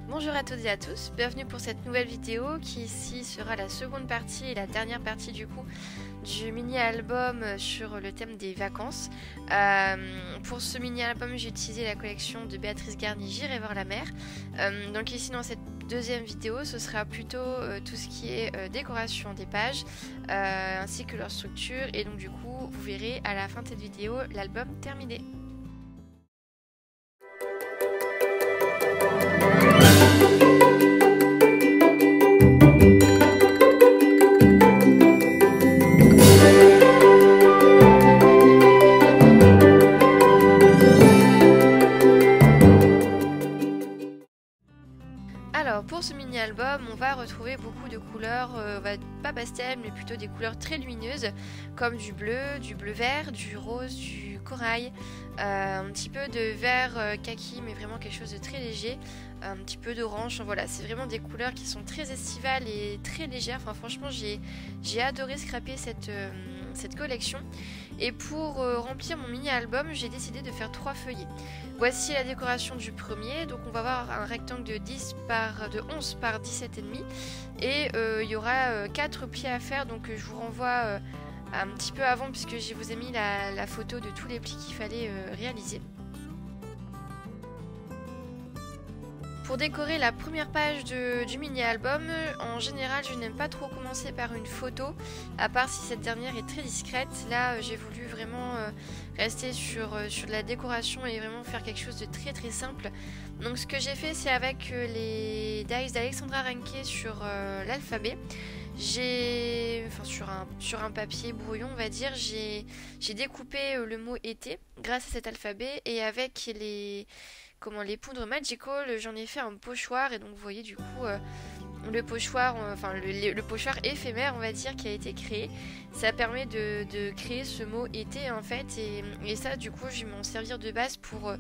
Bonjour à toutes et à tous, bienvenue pour cette nouvelle vidéo qui ici sera la seconde partie et la dernière partie du coup du mini-album sur le thème des vacances. Pour ce mini-album j'ai utilisé la collection de Béatrice Garni J'irai voir la mer. Donc ici dans cette deuxième vidéo ce sera plutôt tout ce qui est décoration des pages ainsi que leur structure, et donc du coup vous verrez à la fin de cette vidéo l'album terminé. Alors pour ce mini-album, on va retrouver beaucoup de couleurs, pas pastel, mais plutôt des couleurs très lumineuses, comme du bleu vert, du rose, du corail, un petit peu de vert kaki, mais vraiment quelque chose de très léger, un petit peu d'orange. Voilà, c'est vraiment des couleurs qui sont très estivales et très légères. Enfin franchement, j'ai adoré scraper cette collection. Et pour remplir mon mini-album, j'ai décidé de faire 3 feuillets. Voici la décoration du premier. Donc on va avoir un rectangle de 11 par 17,5 et il y aura 4 plis à faire. Donc je vous renvoie un petit peu avant, puisque je vous ai mis la photo de tous les plis qu'il fallait réaliser. Pour décorer la première page du mini-album, en général je n'aime pas trop commencer par une photo, à part si cette dernière est très discrète. Là j'ai voulu vraiment rester sur de la décoration et vraiment faire quelque chose de très très simple. Donc ce que j'ai fait, c'est avec les dies d'Alexandra Ranké sur l'alphabet. Sur un papier brouillon, on va dire, j'ai découpé le mot été grâce à cet alphabet, et avec les poudres Magical, j'en ai fait un pochoir. Et donc vous voyez du coup le pochoir, le pochoir éphémère, on va dire, qui a été créé. Ça permet de créer ce mot été en fait, et ça du coup je vais m'en servir de base pour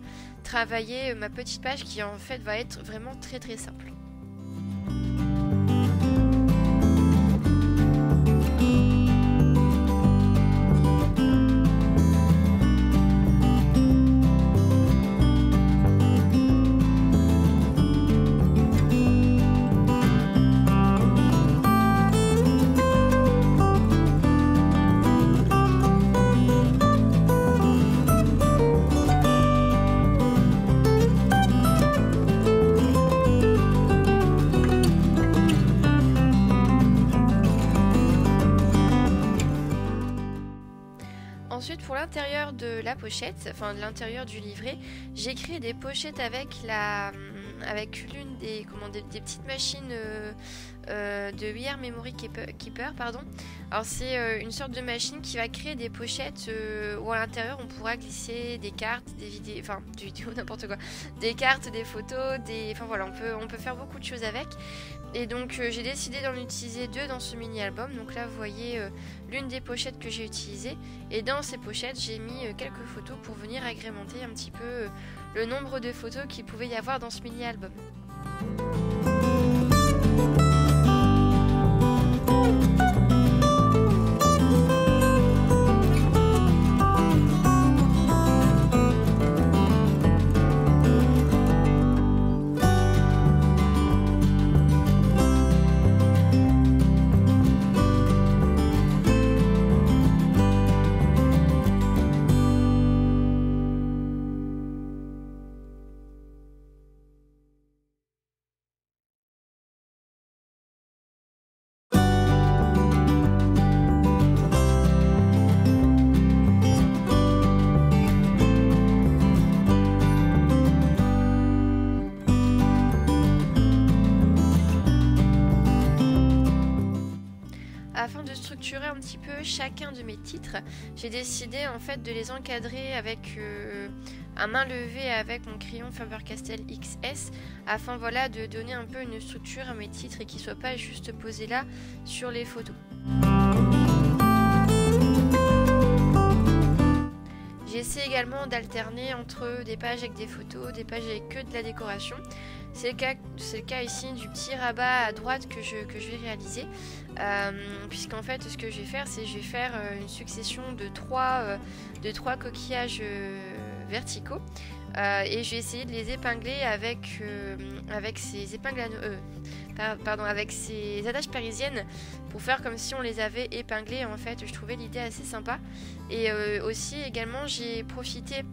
travailler ma petite page qui en fait va être vraiment très très simple. Ensuite, pour l'intérieur de la pochette, enfin de l'intérieur du livret, j'ai créé des pochettes avec l'une des petites machines de VR Memory Keeper, pardon. Alors c'est une sorte de machine qui va créer des pochettes où à l'intérieur on pourra glisser des cartes, des vidéos, n'importe quoi, des cartes, des photos, voilà, on peut faire beaucoup de choses avec. Et donc j'ai décidé d'en utiliser 2 dans ce mini-album. Donc là vous voyez l'une des pochettes que j'ai utilisées, et dans ces pochettes j'ai mis quelques photos pour venir agrémenter un petit peu le nombre de photos qu'il pouvait y avoir dans ce mini-album. Afin de structurer un petit peu chacun de mes titres, j'ai décidé en fait de les encadrer avec à main levée avec mon crayon Faber-Castell XS, afin voilà de donner un peu une structure à mes titres et qu'ils ne soient pas juste posés là sur les photos. J'essaie également d'alterner entre des pages avec des photos, des pages avec que de la décoration. C'est le cas ici du petit rabat à droite que je vais réaliser. Puisqu'en fait ce que je vais faire, c'est je vais faire une succession de trois coquillages verticaux et je vais essayer de les épingler avec ces épingles avec ces attaches parisiennes pour faire comme si on les avait épinglées. En fait, je trouvais l'idée assez sympa. Et aussi également j'ai profité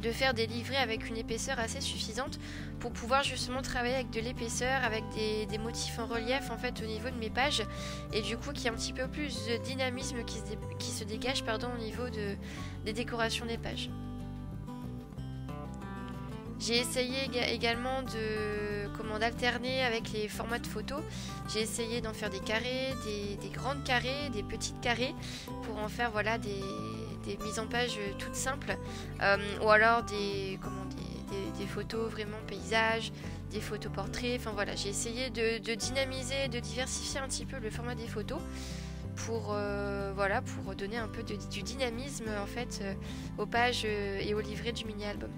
de faire des livrets avec une épaisseur assez suffisante pour pouvoir justement travailler avec de l'épaisseur, avec des motifs en relief en fait au niveau de mes pages, et du coup qui a un petit peu plus de dynamisme qui se dégage au niveau des décorations des pages. J'ai essayé également d'alterner avec les formats de photos. J'ai essayé d'en faire des carrés, des grandes carrés, des petites carrés, pour en faire voilà des mises en page toutes simples, ou alors des photos vraiment paysages, des photos portraits. Enfin voilà, j'ai essayé de dynamiser, de diversifier un petit peu le format des photos pour donner un peu du dynamisme en fait aux pages et au livret du mini-album.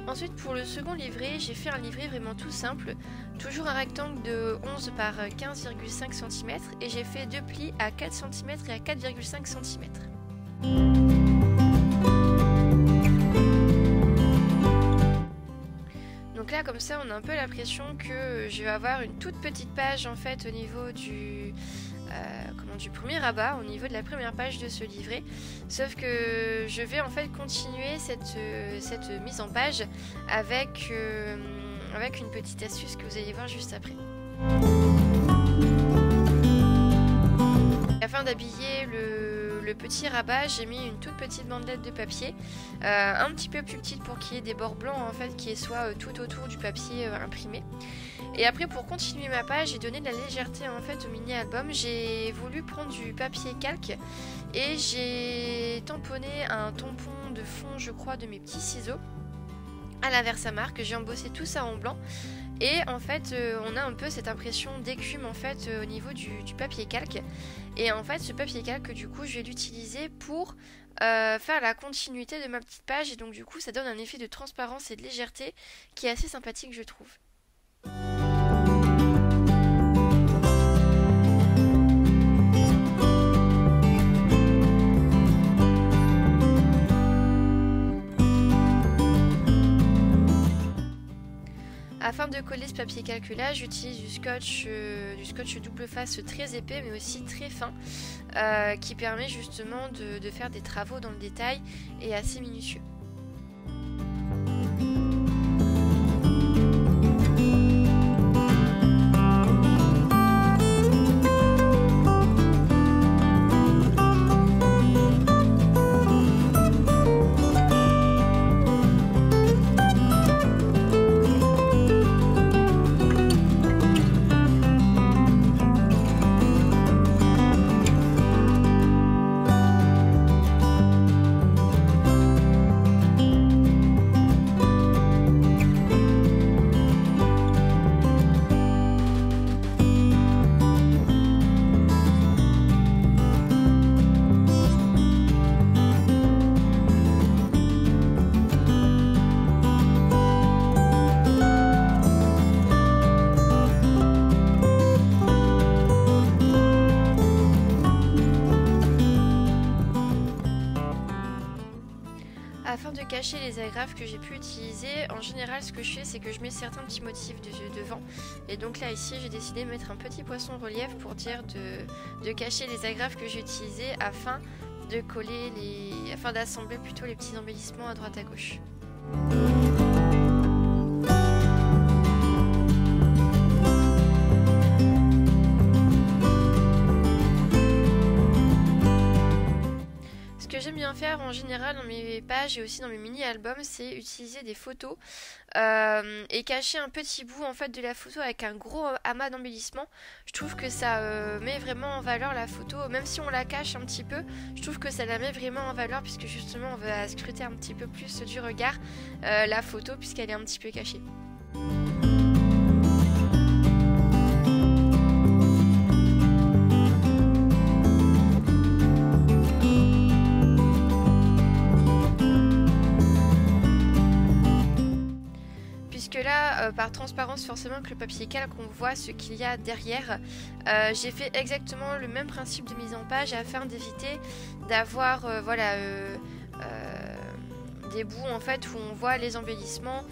Ensuite, pour le second livret, j'ai fait un livret vraiment tout simple, toujours un rectangle de 11 par 15,5 cm, et j'ai fait deux plis à 4 cm et à 4,5 cm. Donc là, comme ça, on a un peu l'impression que je vais avoir une toute petite page en fait au niveau du premier rabat, au niveau de la première page de ce livret, sauf que je vais en fait continuer cette mise en page avec une petite astuce que vous allez voir juste après. Afin d'habiller le petit rabat, j'ai mis une toute petite bandelette de papier, un petit peu plus petite pour qu'il y ait des bords blancs en fait qui soient tout autour du papier imprimé. Et après, pour continuer ma page et donner de la légèreté en fait au mini-album, j'ai voulu prendre du papier calque et j'ai tamponné un tampon de fond, je crois, de mes petits ciseaux à la Versamark. J'ai embossé tout ça en blanc. Et en fait, on a un peu cette impression d'écume en fait au niveau du papier calque. Et en fait, ce papier calque, du coup, je vais l'utiliser pour faire la continuité de ma petite page. Et donc, du coup, ça donne un effet de transparence et de légèreté qui est assez sympathique, je trouve. Afin de coller ce papier calque là, j'utilise du scotch double face très épais mais aussi très fin, qui permet justement de faire des travaux dans le détail et assez minutieux. Afin de cacher les agrafes que j'ai pu utiliser, en général ce que je fais c'est que je mets certains petits motifs devant, et donc là ici j'ai décidé de mettre un petit poisson en relief pour dire de cacher les agrafes que j'ai utilisées afin d'assembler plutôt les petits embellissements à droite à gauche. que j'aime bien faire en général dans mes pages et aussi dans mes mini-albums, c'est utiliser des photos et cacher un petit bout en fait de la photo avec un gros amas d'embellissement. Je trouve que ça met vraiment en valeur la photo, même si on la cache un petit peu, je trouve que ça la met vraiment en valeur puisque justement on va scruter un petit peu plus du regard la photo puisqu'elle est un petit peu cachée. Là, par transparence, forcément que le papier calque, on voit ce qu'il y a derrière. J'ai fait exactement le même principe de mise en page afin d'éviter d'avoir des bouts en fait où on voit les embellissements.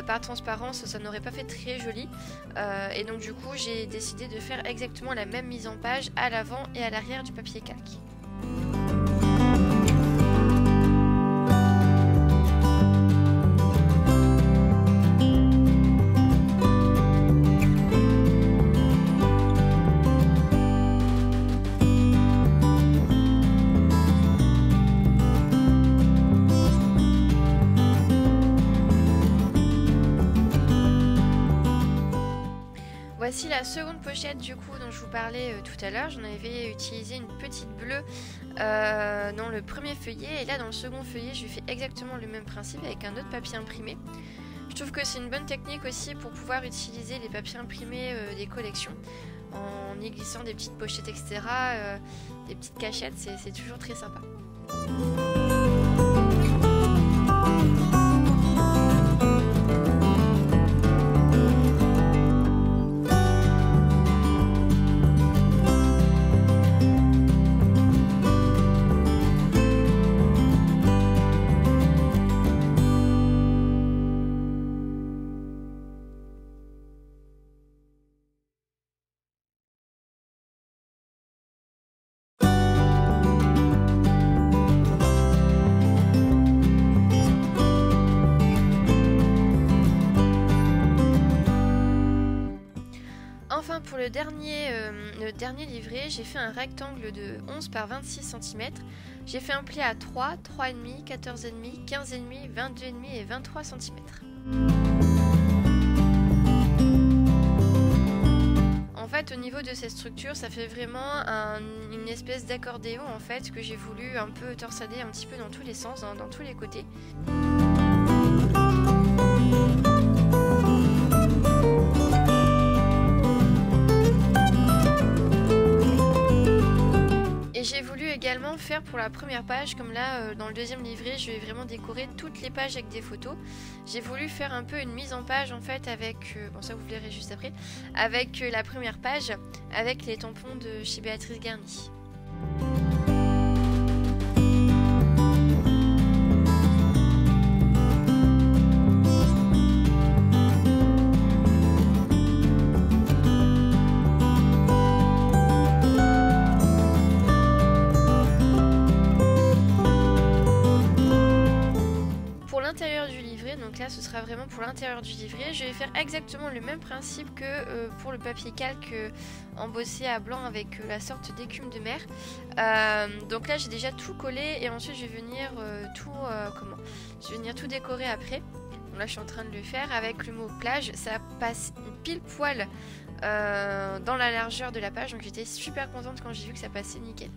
Par transparence, ça n'aurait pas fait très joli. Et donc du coup, j'ai décidé de faire exactement la même mise en page à l'avant et à l'arrière du papier calque. Voici la seconde pochette du coup dont je vous parlais tout à l'heure. J'en avais utilisé une petite bleue dans le premier feuillet et là dans le second feuillet je fais exactement le même principe avec un autre papier imprimé. Je trouve que c'est une bonne technique aussi pour pouvoir utiliser les papiers imprimés des collections en y glissant des petites pochettes etc. Des petites cachettes, c'est toujours très sympa. Enfin pour le dernier livret, j'ai fait un rectangle de 11 par 26 cm. J'ai fait un pli à 3, 3,5, 14,5, 15,5, 22,5 et 23 cm. En fait au niveau de cette structure, ça fait vraiment une espèce d'accordéon en fait que j'ai voulu un peu torsader un petit peu dans tous les sens, dans tous les côtés. Et j'ai voulu également faire pour la première page, comme là dans le deuxième livret, je vais vraiment décorer toutes les pages avec des photos. J'ai voulu faire un peu une mise en page en fait avec, bon ça vous verrez juste après, avec la première page, avec les tampons de chez Béatrice Garny. L'intérieur du livret, donc là ce sera vraiment pour l'intérieur du livret, je vais faire exactement le même principe que pour le papier calque embossé à blanc avec la sorte d'écume de mer. Donc là j'ai déjà tout collé et ensuite je vais venir tout décorer après. Donc là je suis en train de le faire avec le mot plage, ça passe pile poil dans la largeur de la page, donc j'étais super contente quand j'ai vu que ça passait nickel.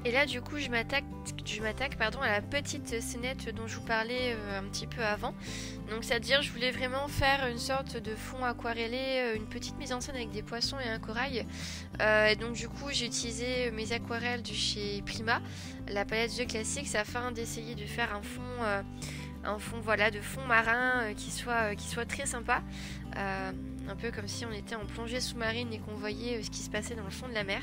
Et là du coup je m'attaque à la petite scénette dont je vous parlais un petit peu avant. Donc c'est-à-dire je voulais vraiment faire une sorte de fond aquarellé, une petite mise en scène avec des poissons et un corail. Et donc du coup j'ai utilisé mes aquarelles de chez Prima, la palette The Classics, afin d'essayer de faire un fond de fond marin qui soit très sympa. Un peu comme si on était en plongée sous-marine et qu'on voyait ce qui se passait dans le fond de la mer.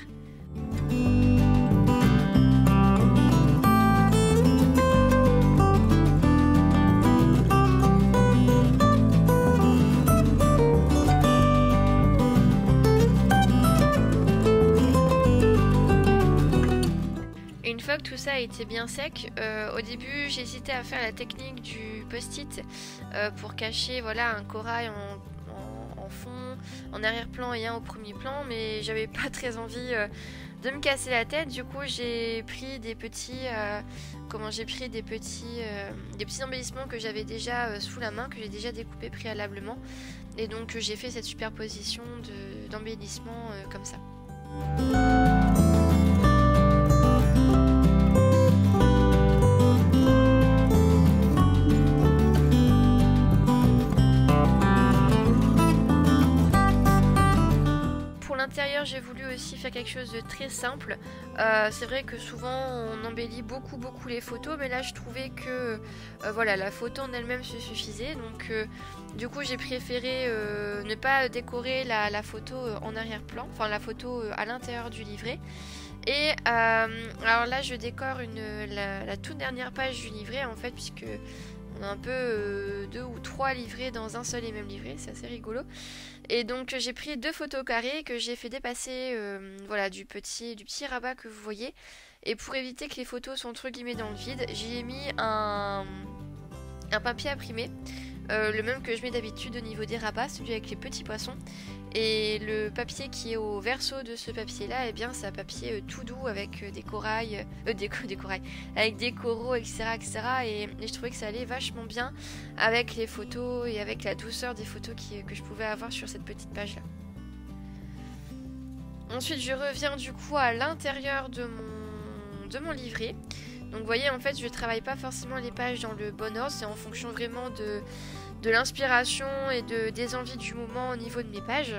fois que tout ça a été bien sec, au début j'hésitais à faire la technique du post-it pour cacher voilà, un corail en fond, en arrière-plan et un au premier plan, mais j'avais pas très envie de me casser la tête. Du coup j'ai pris des petits des petits embellissements que j'avais déjà sous la main, que j'ai déjà découpé préalablement, et donc j'ai fait cette superposition d'embellissements comme ça. L'intérieur, j'ai voulu aussi faire quelque chose de très simple. C'est vrai que souvent on embellit beaucoup les photos, mais là je trouvais que voilà, la photo en elle-même se suffisait, donc du coup j'ai préféré ne pas décorer la photo en arrière-plan, enfin la photo à l'intérieur du livret. Et alors là je décore la toute dernière page du livret en fait, puisque on a un peu 2 ou 3 livrets dans un seul et même livret, c'est assez rigolo. Et donc j'ai pris 2 photos carrées que j'ai fait dépasser voilà, du petit rabat que vous voyez. Et pour éviter que les photos soient entre guillemets dans le vide, j'y ai mis un papier imprimé, le même que je mets d'habitude au niveau des rabats, celui avec les petits poissons. Et le papier qui est au verso de ce papier là, eh bien c'est un papier tout doux avec des corails, des corails, avec des coraux, etc. Et je trouvais que ça allait vachement bien avec les photos et avec la douceur des photos que je pouvais avoir sur cette petite page là. Ensuite je reviens du coup à l'intérieur de mon livret. Donc vous voyez, en fait je travaille pas forcément les pages dans le bon ordre, c'est en fonction vraiment de l'inspiration et des envies du moment au niveau de mes pages.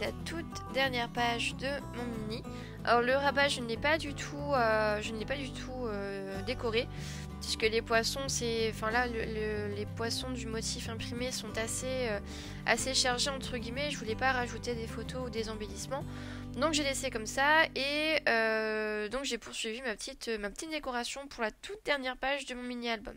La toute dernière page de mon mini. Alors le rabat je ne l'ai pas du tout décoré, puisque les poissons les poissons du motif imprimé sont assez chargés entre guillemets. Je voulais pas rajouter des photos ou des embellissements, donc j'ai laissé comme ça. Et donc j'ai poursuivi ma petite décoration pour la toute dernière page de mon mini album.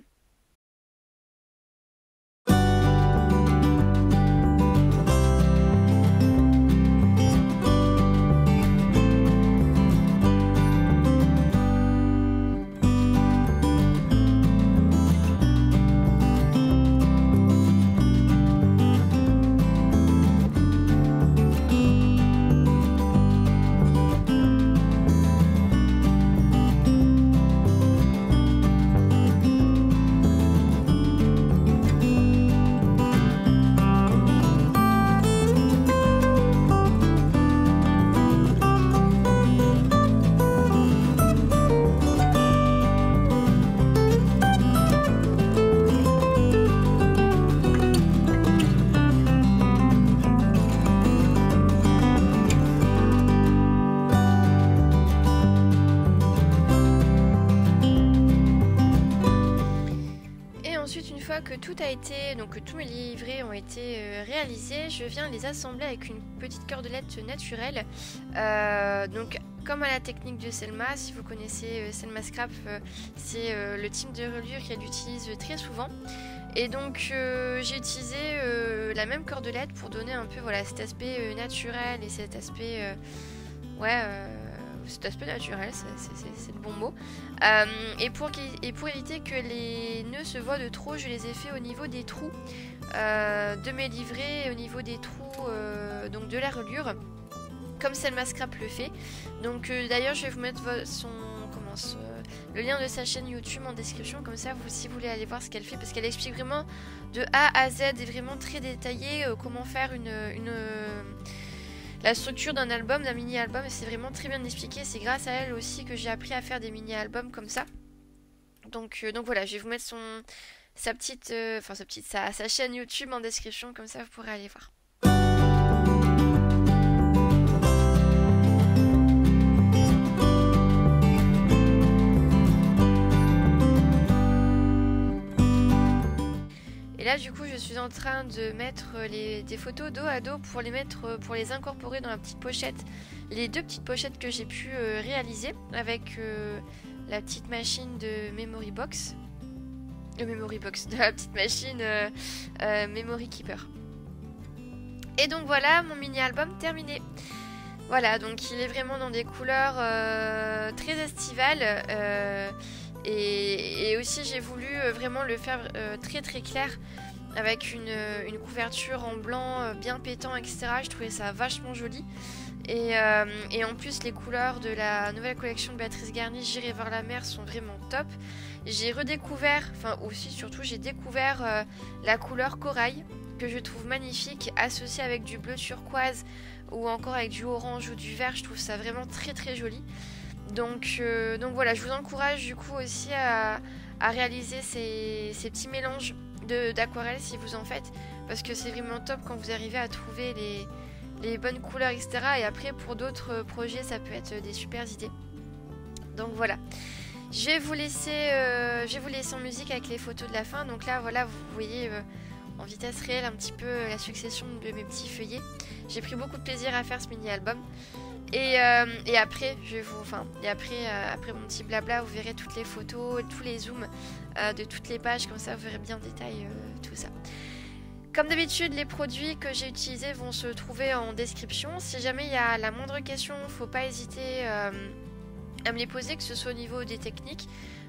Que tout a été, donc que tous mes livrets ont été réalisés, je viens les assembler avec une petite cordelette naturelle. Donc comme à la technique de Selma, si vous connaissez Selma Scrap, c'est le type de reliure qu'elle utilise très souvent. Et donc j'ai utilisé la même cordelette pour donner un peu voilà, cet aspect naturel et cet aspect cet aspect naturel, c'est le bon mot. Et pour éviter que les nœuds se voient de trop, je les ai fait au niveau des trous de mes livrets, au niveau des trous donc de la reliure, comme Selma Scrap le fait. Donc d'ailleurs je vais vous mettre le lien de sa chaîne YouTube en description, comme ça si vous voulez aller voir ce qu'elle fait, parce qu'elle explique vraiment de A à Z et vraiment très détaillé comment faire la structure d'un album, d'un mini-album. C'est vraiment très bien expliqué, c'est grâce à elle aussi que j'ai appris à faire des mini-albums comme ça. Donc voilà, je vais vous mettre sa chaîne YouTube en description, comme ça vous pourrez aller voir. Et là du coup je suis en train de mettre des photos dos à dos pour les incorporer dans la petite pochette, les 2 petites pochettes que j'ai pu réaliser avec la petite machine de Memory Box. De la petite machine Memory Keeper. Et donc voilà mon mini album terminé. Voilà, donc il est vraiment dans des couleurs très estivales et aussi j'ai voulu vraiment le faire très très clair avec une couverture en blanc bien pétant, etc. Je trouvais ça vachement joli. Et en plus les couleurs de la nouvelle collection de Béatrice Garni, J'irai vers la mer, sont vraiment top. J'ai redécouvert, j'ai découvert la couleur corail que je trouve magnifique, associée avec du bleu turquoise ou encore avec du orange ou du vert. Je trouve ça vraiment très très joli. Donc voilà, je vous encourage du coup aussi à réaliser ces petits mélanges d'aquarelle si vous en faites, parce que c'est vraiment top quand vous arrivez à trouver les bonnes couleurs, etc. Et après pour d'autres projets ça peut être des super idées. Donc voilà, je vais vous laisser en musique avec les photos de la fin. Donc là voilà, vous voyez en vitesse réelle un petit peu la succession de mes petits feuillets. J'ai pris beaucoup de plaisir à faire ce mini album. Et après, après mon petit blabla, vous verrez toutes les photos, tous les zooms de toutes les pages, comme ça vous verrez bien en détail tout ça. Comme d'habitude, les produits que j'ai utilisés vont se trouver en description. Si jamais il y a la moindre question, faut pas hésiter à me les poser, que ce soit au niveau des techniques,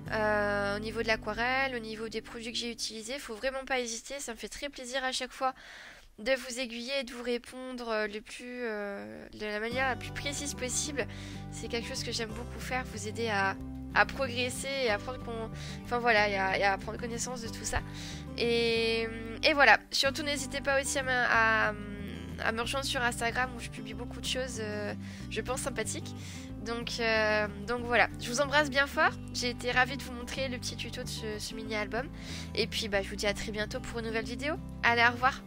au niveau de l'aquarelle, au niveau des produits que j'ai utilisés. Faut vraiment pas hésiter, ça me fait très plaisir à chaque fois de vous aiguiller et de vous répondre de la manière la plus précise possible. C'est quelque chose que j'aime beaucoup faire, vous aider à progresser et à prendre prendre connaissance de tout ça. Et voilà, surtout n'hésitez pas aussi à me rejoindre sur Instagram où je publie beaucoup de choses, je pense, sympathiques. Donc voilà, je vous embrasse bien fort. J'ai été ravie de vous montrer le petit tuto de ce mini album. Et puis je vous dis à très bientôt pour une nouvelle vidéo. Allez, au revoir.